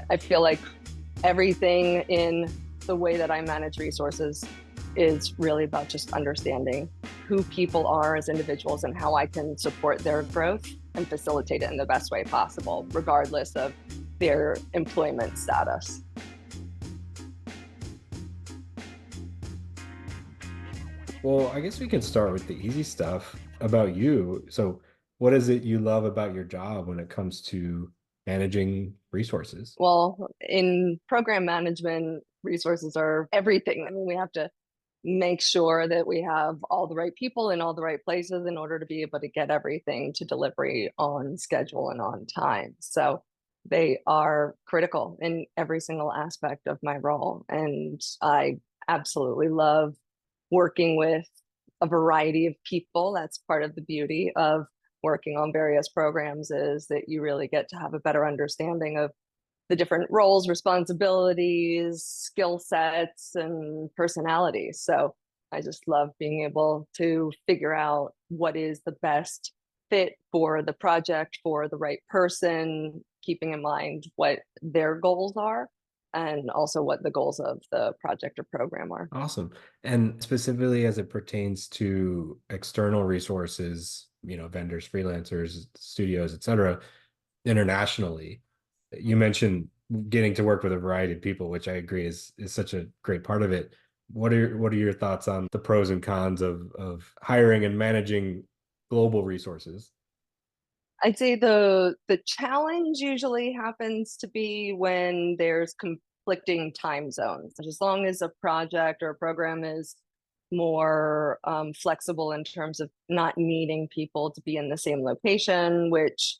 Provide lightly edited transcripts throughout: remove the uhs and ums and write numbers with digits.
I feel like everything in the way that I manage resources is really about just understanding who people are as individuals and how I can support their growth and facilitate it in the best way possible, regardless of their employment status. Well, I guess we can start with the easy stuff about you. So, what is it you love about your job when it comes to managing resources? Well, in program management, resources are everything. I mean, we have to make sure that we have all the right people in all the right places in order to be able to get everything to delivery on schedule and on time. So they are critical in every single aspect of my role. And I absolutely love working with a variety of people. That's part of the beauty of working on various programs, is that you really get to have a better understanding of the different roles, responsibilities, skill sets, and personalities. So I just love being able to figure out what is the best fit for the project, for the right person, keeping in mind what their goals are and also what the goals of the project or program are. Awesome. And specifically as it pertains to external resources, vendors, freelancers, studios, etc., internationally, you mentioned getting to work with a variety of people, which I agree is such a great part of it. What are your thoughts on the pros and cons of hiring and managing global resources? I'd say the challenge usually happens to be when there's conflicting time zones. As long as a project or a program is more flexible in terms of not needing people to be in the same location, which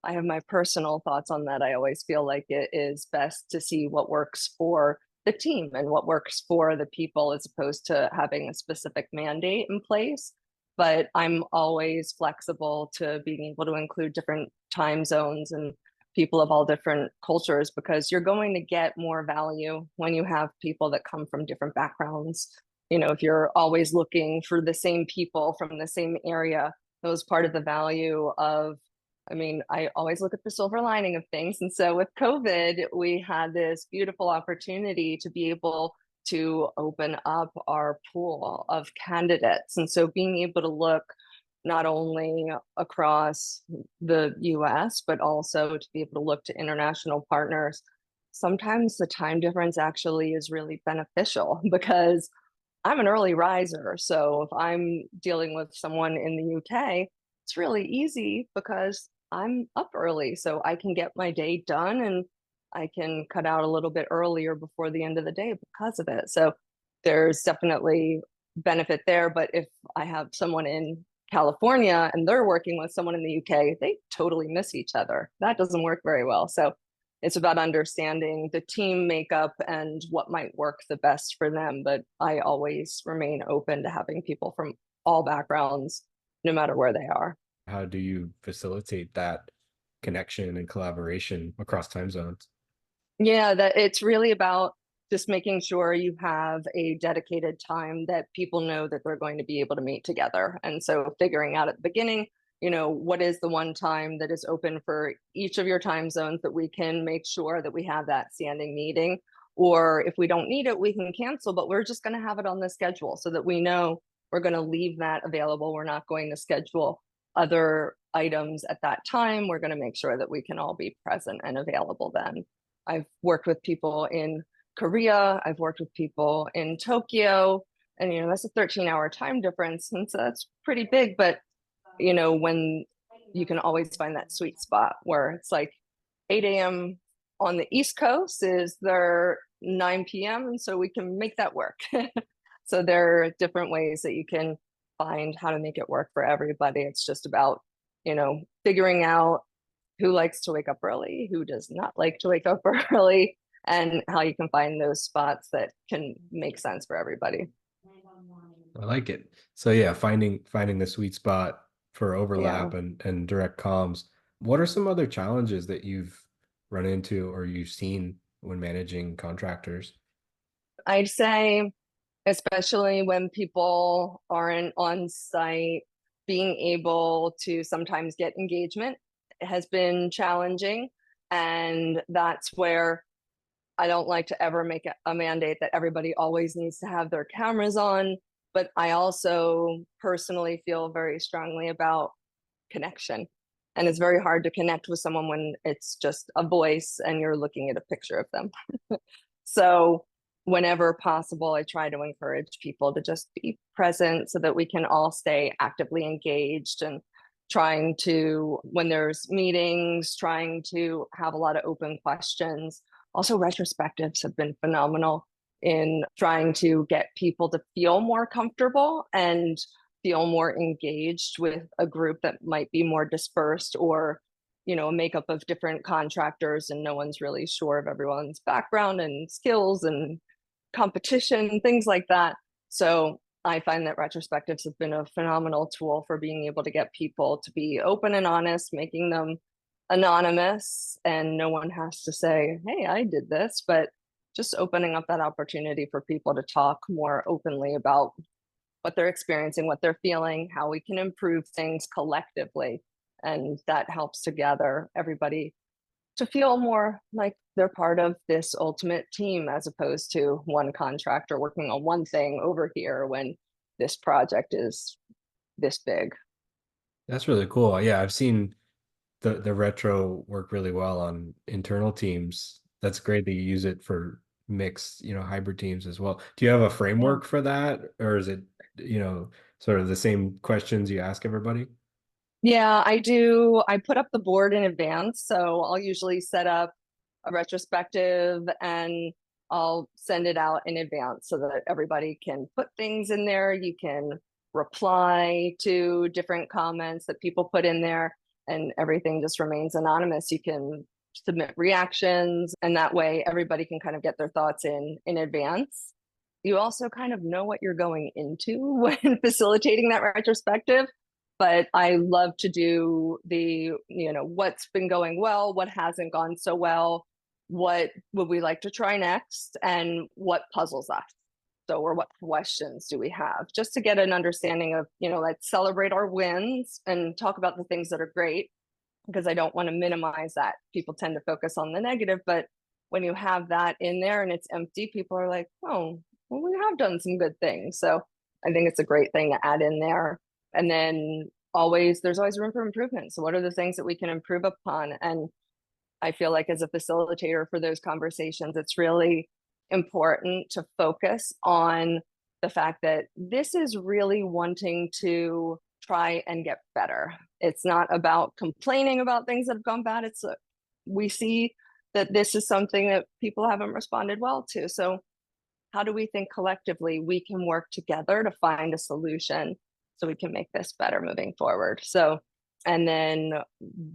I have my personal thoughts on that. I always feel like it is best to see what works for the team and what works for the people as opposed to having a specific mandate in place. But I'm always flexible to being able to include different time zones and people of all different cultures, because you're going to get more value when you have people that come from different backgrounds. If you're always looking for the same people from the same area, that was part of the value of, I mean, I always look at the silver lining of things. And so with COVID, we had this beautiful opportunity to be able to open up our pool of candidates. And so being able to look not only across the US, but also to be able to look to international partners, sometimes the time difference actually is really beneficial because I'm an early riser. So if I'm dealing with someone in the UK, it's really easy because I'm up early. So I can get my day done and I can cut out a little bit earlier before the end of the day because of it. So there's definitely benefit there. But if I have someone in California and they're working with someone in the UK, they totally miss each other. That doesn't work very well. So it's about understanding the team makeup and what might work the best for them. But I always remain open to having people from all backgrounds, no matter where they are. How do you facilitate that connection and collaboration across time zones? Yeah, that it's really about just making sure you have a dedicated time that people know that they're going to be able to meet together. And so figuring out at the beginning, what is the one time that is open for each of your time zones that we can make sure that we have that standing meeting. Or if we don't need it, we can cancel, but we're just going to have it on the schedule so that we know we're going to leave that available. We're not going to schedule other items at that time. We're going to make sure that we can all be present and available then. I've worked with people in Korea, I've worked with people in Tokyo, and that's a 13-hour time difference, and so that's pretty big. But when you can always find that sweet spot where it's like 8 a.m. on the East Coast is their 9 p.m., and so we can make that work. So there are different ways that you can find how to make it work for everybody. It's just about, figuring out who likes to wake up early, who does not like to wake up early, and how you can find those spots that can make sense for everybody. I like it. So yeah, finding the sweet spot for Yeah. overlap and direct comms. What are some other challenges that you've run into or you've seen when managing contractors? I'd say, especially when people aren't on site, being able to sometimes get engagement has been challenging. And that's where I don't like to ever make a mandate that everybody always needs to have their cameras on. But I also personally feel very strongly about connection. And it's very hard to connect with someone when it's just a voice and you're looking at a picture of them. So, whenever possible, I try to encourage people to just be present so that we can all stay actively engaged and trying to, when there's meetings, trying to have a lot of open questions. Also, retrospectives have been phenomenal in trying to get people to feel more comfortable and feel more engaged with a group that might be more dispersed, or a makeup of different contractors and no one's really sure of everyone's background and skills and competition, things like that. So I find that retrospectives have been a phenomenal tool for being able to get people to be open and honest, making them anonymous, and no one has to say, hey, I did this, but just opening up that opportunity for people to talk more openly about what they're experiencing, what they're feeling, how we can improve things collectively. And that helps to gather everybody to feel more like they're part of this ultimate team, as opposed to one contractor working on one thing over here when this project is this big. That's really cool. Yeah, I've seen the retro work really well on internal teams. That's great that you use it for mixed, hybrid teams as well. Do you have a Yeah. framework for that, or is it, sort of the same questions you ask everybody? Yeah, I do. I put up the board in advance. So I'll usually set up a retrospective and I'll send it out in advance so that everybody can put things in there. You can reply to different comments that people put in there, and everything just remains anonymous. You can submit reactions, and that way everybody can kind of get their thoughts in advance. You also kind of know what you're going into when facilitating that retrospective, but I love to do what's been going well, what hasn't gone so well, what would we like to try next, and what puzzles us. So, or what questions do we have, just to get an understanding of, let's celebrate our wins and talk about the things that are great, because I don't want to minimize that. People tend to focus on the negative, but when you have that in there and it's empty, people are like, oh, well, we have done some good things. So I think it's a great thing to add in there. And then there's always room for improvement. So what are the things that we can improve upon? And I feel like as a facilitator for those conversations, it's really important to focus on the fact that this is really wanting to try and get better. It's not about complaining about things that have gone bad. We see that this is something that people haven't responded well to. So how do we think collectively we can work together to find a solution so we can make this better moving forward? So, and then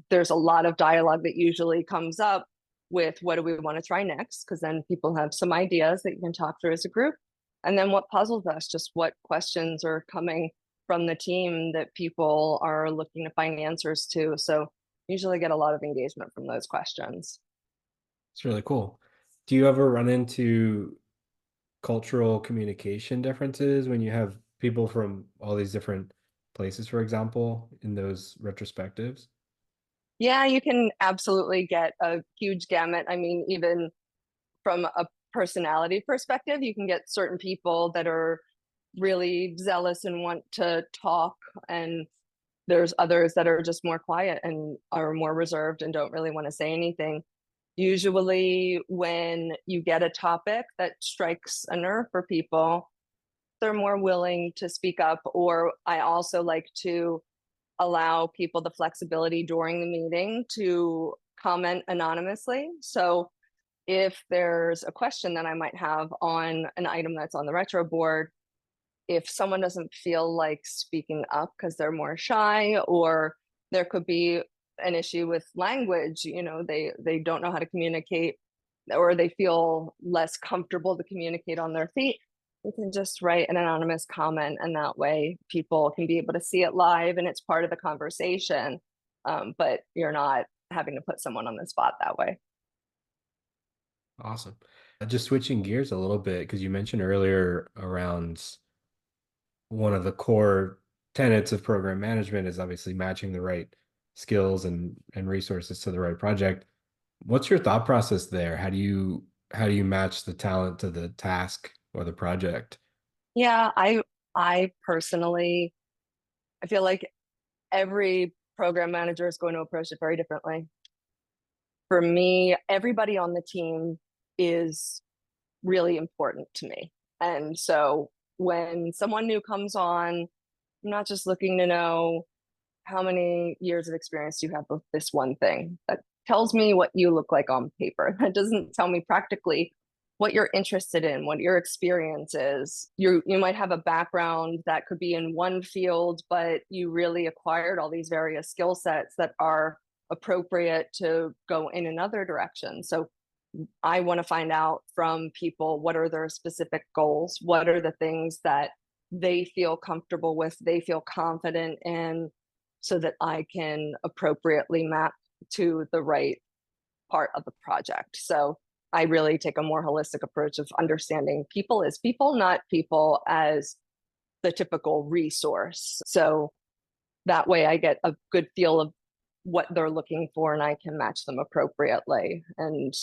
there's a lot of dialogue that usually comes up with what do we want to try next? Because then people have some ideas that you can talk through as a group. And then what puzzles us, just what questions are coming from the team that people are looking to find answers to. So usually get a lot of engagement from those questions. It's really cool. Do you ever run into cultural communication differences when you have people from all these different places, for example, in those retrospectives? Yeah, you can absolutely get a huge gamut. I mean, even from a personality perspective, you can get certain people that are really zealous and want to talk, and there's others that are just more quiet and are more reserved and don't really want to say anything. Usually, when you get a topic that strikes a nerve for people, they're more willing to speak up. Or I also like to allow people the flexibility during the meeting to comment anonymously. So if there's a question that I might have on an item that's on the retro board, if someone doesn't feel like speaking up because they're more shy, or there could be an issue with language, they don't know how to communicate, or they feel less comfortable to communicate on their feet, you can just write an anonymous comment, and that way people can be able to see it live and it's part of the conversation. But you're not having to put someone on the spot that way. Awesome. Just switching gears a little bit, because you mentioned earlier around one of the core tenets of program management is obviously matching the right skills and resources to the right project. What's your thought process there? How do you match the talent to the task or the project? Yeah, I personally, I feel like every program manager is going to approach it very differently. For me, everybody on the team is really important to me. And so when someone new comes on, I'm not just looking to know how many years of experience do you have with this one thing. That tells me what you look like on paper. That doesn't tell me practically what you're interested in, what your experience is. You might have a background that could be in one field, but you really acquired all these various skill sets that are appropriate to go in another direction. So I want to find out from people, what are their specific goals? What are the things that they feel comfortable with, they feel confident in, so that I can appropriately map to the right part of the project. So I really take a more holistic approach of understanding people as people, not people as the typical resource. So that way I get a good feel of what they're looking for and I can match them appropriately. And,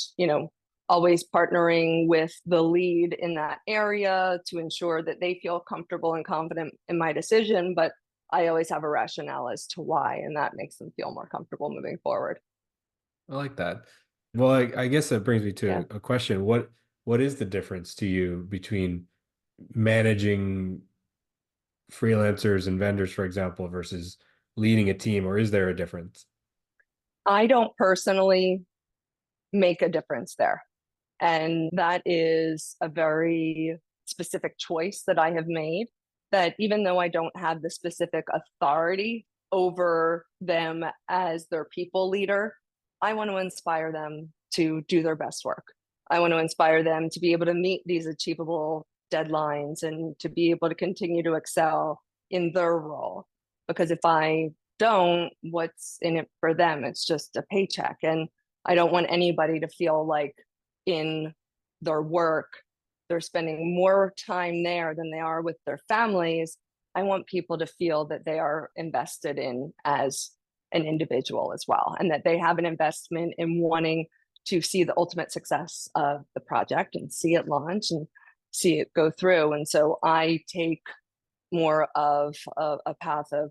always partnering with the lead in that area to ensure that they feel comfortable and confident in my decision. But I always have a rationale as to why, and that makes them feel more comfortable moving forward. I like that. Well, I guess that brings me Yeah. to a question. What is the difference to you between managing freelancers and vendors, for example, versus leading a team, or is there a difference? I don't personally make a difference there. And that is a very specific choice that I have made, that even though I don't have the specific authority over them as their people leader, I want to inspire them to do their best work. I want to inspire them to be able to meet these achievable deadlines and to be able to continue to excel in their role. Because if I don't, what's in it for them? It's just a paycheck. And I don't want anybody to feel like in their work, they're spending more time there than they are with their families. I want people to feel that they are invested in as an individual as well, and that they have an investment in wanting to see the ultimate success of the project and see it launch and see it go through. And so I take more of a path of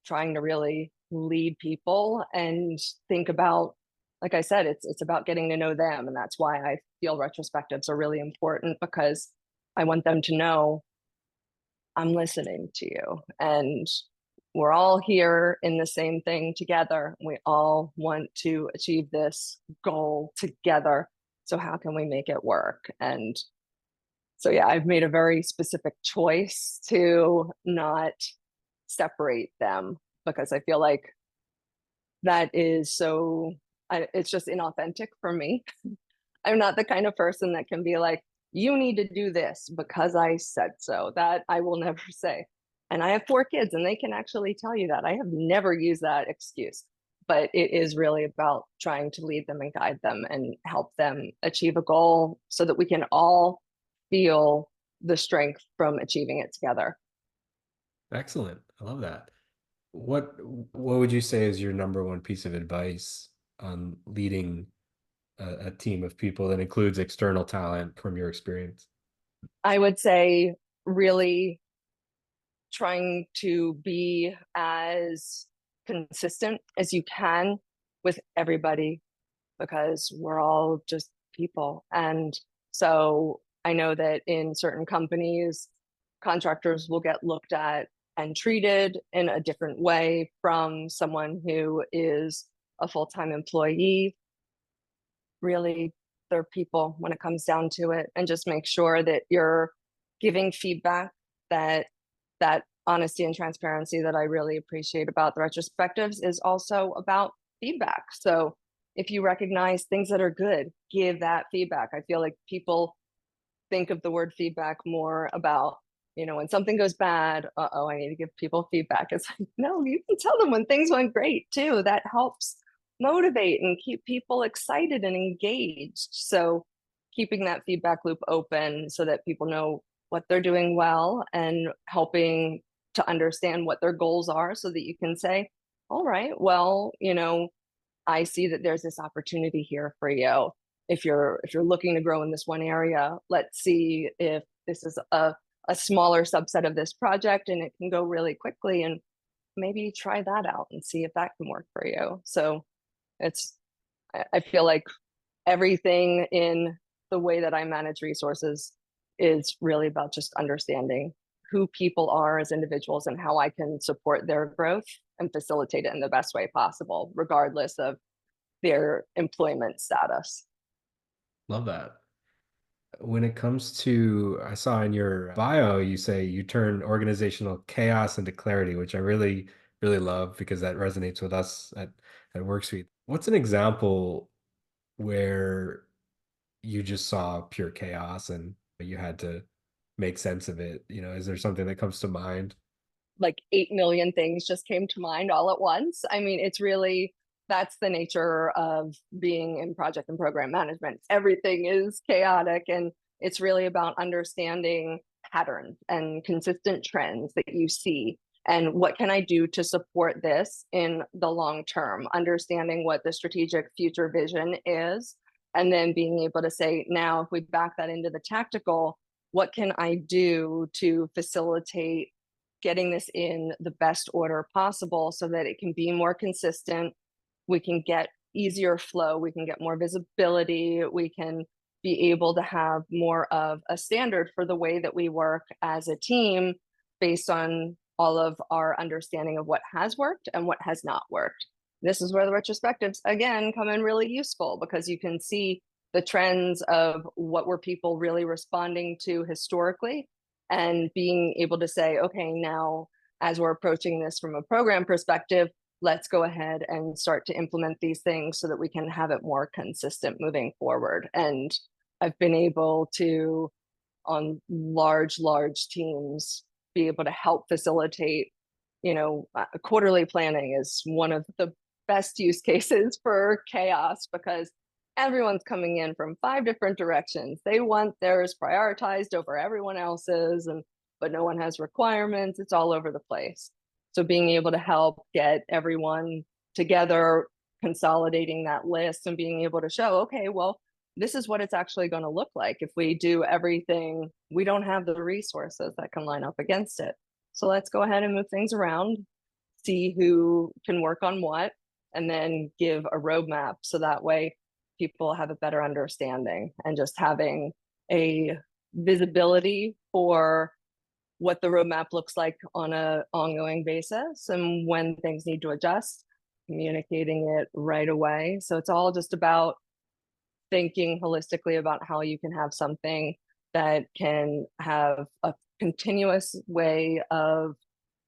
trying to really lead people and think about, like I said, it's about getting to know them. And that's why I feel retrospectives are really important, because I want them to know I'm listening to you and we're all here in the same thing together. We all want to achieve this goal together. So how can we make it work? And so, yeah, I've made a very specific choice to not separate them, because I feel like that is so, it's just inauthentic for me. I'm not the kind of person that can be like, you need to do this because I said so. That I will never say. And I have 4 kids and they can actually tell you that. I have never used that excuse, but it is really about trying to lead them and guide them and help them achieve a goal so that we can all feel the strength from achieving it together. Excellent. I love that. What would you say is your number one piece of advice on leading a team of people that includes external talent from your experience? I would say really trying to be as consistent as you can with everybody, because we're all just people. And so I know that in certain companies, contractors will get looked at and treated in a different way from someone who is a full-time employee. Really, they're people when it comes down to it, and just make sure that you're giving feedback, that that honesty and transparency that I really appreciate about the retrospectives is also about feedback. So if you recognize things that are good, give that feedback. I feel like people think of the word feedback more about, when something goes bad, I need to give people feedback. It's like, no, you can tell them when things went great too. That helps motivate and keep people excited and engaged. So keeping that feedback loop open so that people know what they're doing well, and helping to understand what their goals are so that you can say, all right, well, I see that there's this opportunity here for you. If you're looking to grow in this one area, let's see if this is a smaller subset of this project and it can go really quickly, and maybe try that out and see if that can work for you. So it's, I feel like everything in the way that I manage resources is really about just understanding who people are as individuals and how I can support their growth and facilitate it in the best way possible, regardless of their employment status. Love that. When it comes to, I saw in your bio, you say you turn organizational chaos into clarity, which I really, really love because that resonates with us at Worksuite. What's an example where you just saw pure chaos and you had to make sense of it? Is there something that comes to mind? Like 8 million things just came to mind all at once. I mean, it's really, that's the nature of being in project and program management. Everything is chaotic, and it's really about understanding patterns and consistent trends that you see. And what can I do to support this in the long term? Understanding what the strategic future vision is, and then being able to say, now, if we back that into the tactical, what can I do to facilitate getting this in the best order possible so that it can be more consistent? We can get easier flow, we can get more visibility, we can be able to have more of a standard for the way that we work as a team based on all of our understanding of what has worked and what has not worked. This is where the retrospectives again come in really useful, because you can see the trends of what were people really responding to historically, and being able to say, okay, now as we're approaching this from a program perspective, let's go ahead and start to implement these things so that we can have it more consistent moving forward. And I've been able to, on large teams, be able to help facilitate, quarterly planning is one of the best use cases for chaos, because everyone's coming in from 5 different directions. They want theirs prioritized over everyone else's, but no one has requirements. It's all over the place. So being able to help get everyone together, consolidating that list, and being able to show, okay, well, this is what it's actually going to look like if we do everything. We don't have the resources that can line up against it. So let's go ahead and move things around, see who can work on what, and then give a roadmap so that way people have a better understanding, and just having a visibility for what the roadmap looks like on an ongoing basis, and when things need to adjust, communicating it right away. So it's all just about thinking holistically about how you can have something that can have a continuous way of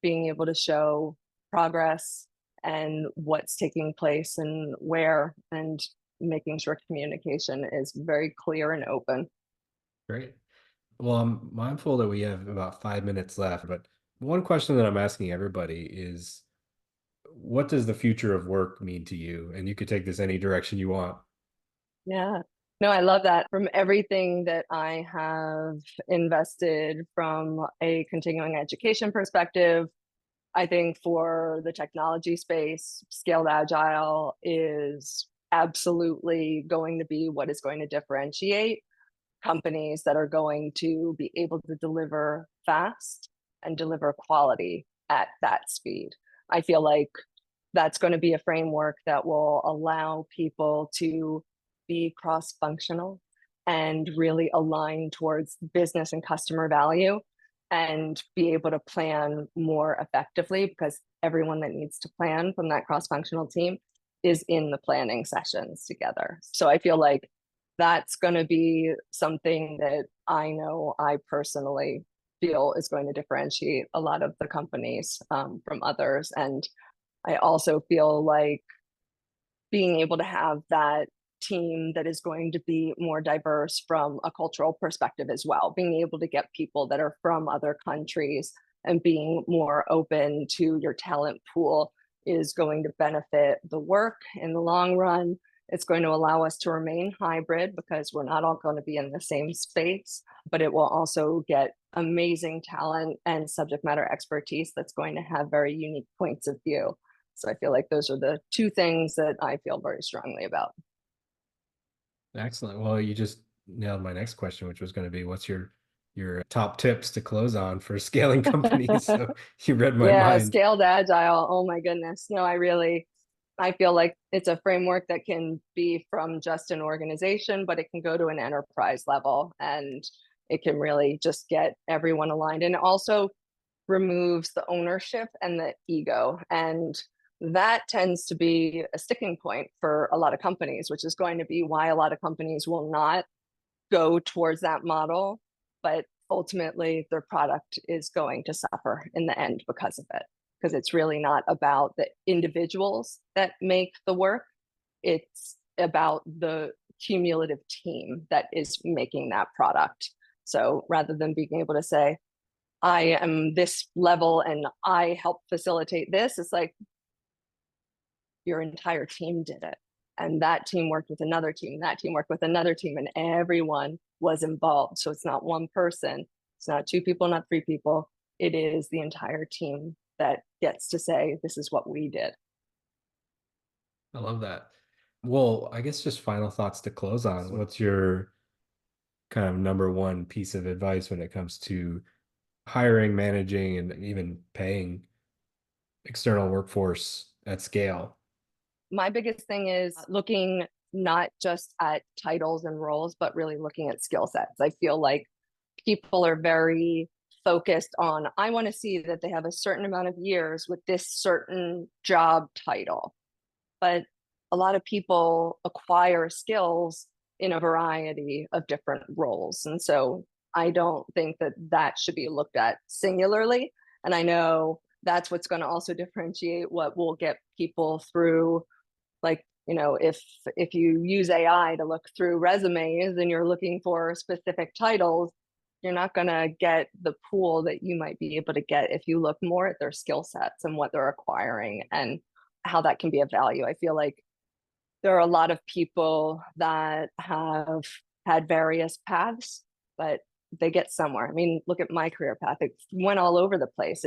being able to show progress and what's taking place and where, and making sure communication is very clear and open. Great. Well, I'm mindful that we have about 5 minutes left, but one question that I'm asking everybody is, what does the future of work mean to you? And you could take this any direction you want. Yeah. No, I love that. From everything that I have invested from a continuing education perspective, I think for the technology space, scaled agile is absolutely going to be what is going to differentiate companies that are going to be able to deliver fast and deliver quality at that speed. I feel like that's going to be a framework that will allow people to be cross-functional and really align towards business and customer value, and be able to plan more effectively, because everyone that needs to plan from that cross-functional team is in the planning sessions together. So I feel like that's going to be something that I know I personally feel is going to differentiate a lot of the companies from others. And I also feel like being able to have that team that is going to be more diverse from a cultural perspective as well, being able to get people that are from other countries and being more open to your talent pool is going to benefit the work in the long run. It's going to allow us to remain hybrid because we're not all going to be in the same space, but it will also get amazing talent and subject matter expertise that's going to have very unique points of view. So I feel like those are the two things that I feel very strongly about. Excellent. Well, you just nailed my next question, which was going to be, what's your top tips to close on for scaling companies? So you read my Yeah, mind. scaled agile. Oh my goodness. No, I feel like it's a framework that can be from just an organization, but it can go to an enterprise level, and it can really just get everyone aligned. And it also removes the ownership and the ego. And that tends to be a sticking point for a lot of companies, which is going to be why a lot of companies will not go towards that model. But ultimately, their product is going to suffer in the end because of it, because it's really not about the individuals that make the work. It's about the cumulative team that is making that product. So rather than being able to say, I am this level and I help facilitate this, it's like your entire team did it. And that team worked with another team, that team worked with another team, and everyone was involved. So it's not one person, it's not two people, not three people. It is the entire team that gets to say, this is what we did. I love that. Well, I guess just final thoughts to close on. What's your kind of number one piece of advice when it comes to hiring, managing, and even paying external workforce at scale? My biggest thing is looking not just at titles and roles, but really looking at skill sets. I feel like people are very focused on, I want to see that they have a certain amount of years with this certain job title. But a lot of people acquire skills in a variety of different roles. And so I don't think that that should be looked at singularly. And I know that's what's going to also differentiate what will get people through, like, if you use AI to look through resumes and you're looking for specific titles, you're not going to get the pool that you might be able to get if you look more at their skill sets and what they're acquiring and how that can be of value. I feel like there are a lot of people that have had various paths, but they get somewhere. I mean, look at my career path. It went all over the place.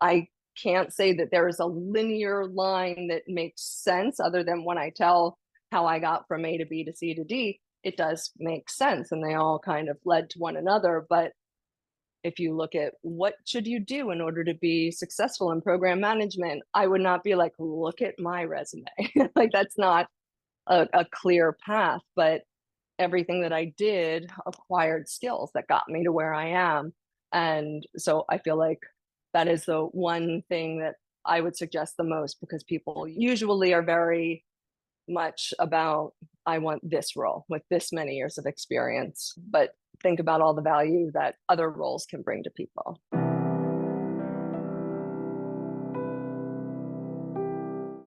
I can't say that there is a linear line that makes sense other than when I tell how I got from A to B to C to D, it does make sense. And they all kind of led to one another. But if you look at what should you do in order to be successful in program management, I would not be like, look at my resume. Like that's not a clear path, but everything that I did acquired skills that got me to where I am. And so I feel like that is the one thing that I would suggest the most, because people usually are very much about, I want this role with this many years of experience, but think about all the value that other roles can bring to people.